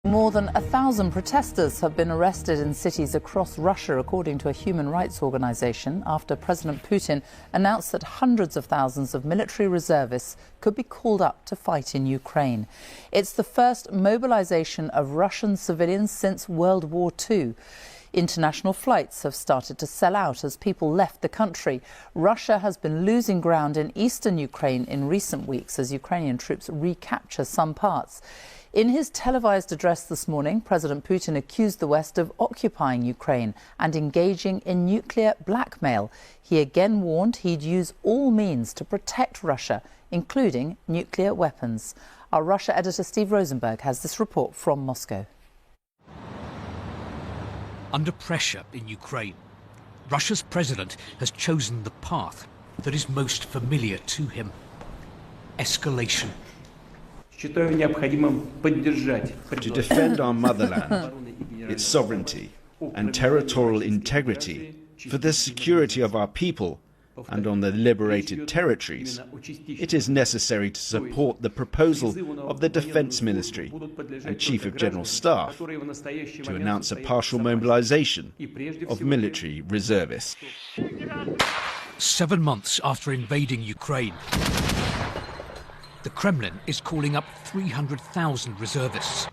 More than 1,000 protesters have been arrested in cities across Russia, according to a human rights organization, after President Putin announced that hundreds of thousands of military reservists could be called up to fight in Ukraine. It's the first mobilization of Russian civilians since World War II. International flights have started to sell out as people left the country. Russia has been losing ground in eastern Ukraine in recent weeks as Ukrainian troops recapture some parts. In his televised address this morning, President Putin accused the West of occupying Ukraine and engaging in nuclear blackmail. He again warned he'd use all means to protect Russia, including nuclear weapons. Our Russia editor Steve Rosenberg has this report from Moscow. Under pressure in Ukraine, Russia's president has chosen the path that is most familiar to him: escalation. To defend our motherland, its sovereignty and territorial integrity, for the security of our people and on the liberated territories, it is necessary to support the proposal of the Defense Ministry and Chief of General Staff to announce a partial mobilization of military reservists. 7 months after invading Ukraine, the Kremlin is calling up 300,000 reservists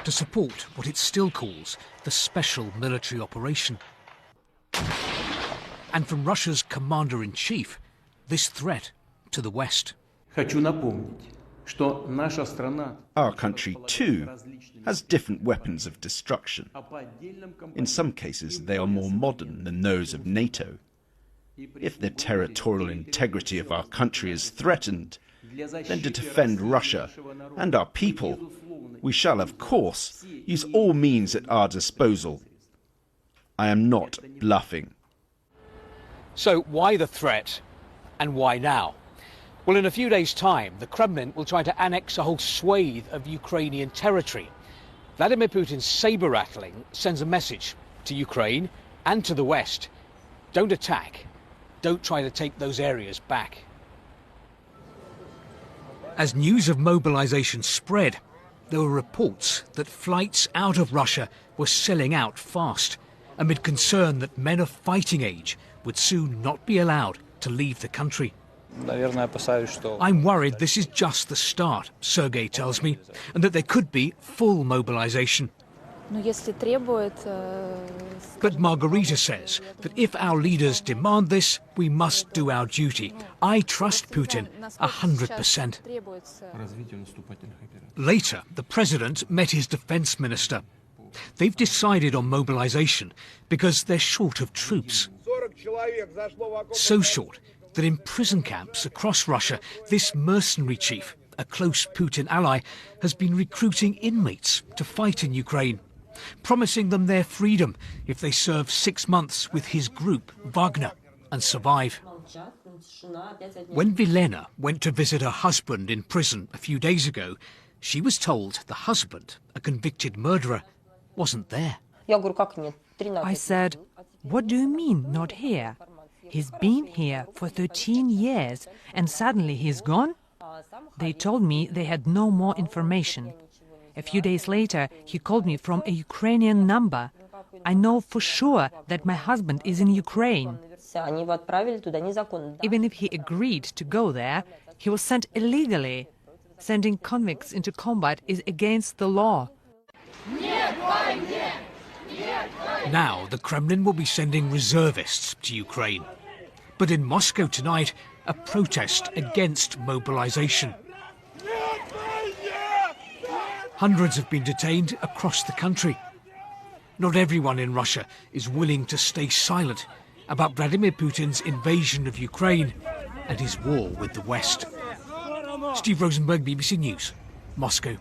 to support what it still calls the special military operation. And from Russia's commander-in-chief, this threat to the West. Our country, too, has different weapons of destruction. In some cases, they are more modern than those of NATO. If the territorial integrity of our country is threatened, then to defend Russia and our people, we shall, of course, use all means at our disposal. I am not bluffing. So why the threat, and why now? Well, in a few days' time, the Kremlin will try to annex a whole swathe of Ukrainian territory. Vladimir Putin's saber-rattling sends a message to Ukraine and to the West: don't attack, don't try to take those areas back. As news of mobilization spread, there were reports that flights out of Russia were selling out fast, amid concern that men of fighting age would soon not be allowed to leave the country. I'm worried this is just the start, Sergei tells me, and that there could be full mobilization. But Margarita says that if our leaders demand this, we must do our duty. I trust Putin 100%. Later, the president met his defense minister. They've decided on mobilization because they're short of troops. So short that in prison camps across Russia, this mercenary chief, a close Putin ally, has been recruiting inmates to fight in Ukraine, promising them their freedom if they serve 6 months with his group, Wagner, and survive. When Vilena went to visit her husband in prison a few days ago, she was told the husband, a convicted murderer, wasn't there. I said, "What do you mean, not here? He's been here for 13 years and suddenly he's gone?" They told me they had no more information. A few days later, he called me from a Ukrainian number. I know for sure that my husband is in Ukraine. Even if he agreed to go there, he was sent illegally. Sending convicts into combat is against the law. Now the Kremlin will be sending reservists to Ukraine. But in Moscow tonight, a protest against mobilization. Hundreds have been detained across the country. Not everyone in Russia is willing to stay silent about Vladimir Putin's invasion of Ukraine and his war with the West. Steve Rosenberg, BBC News, Moscow.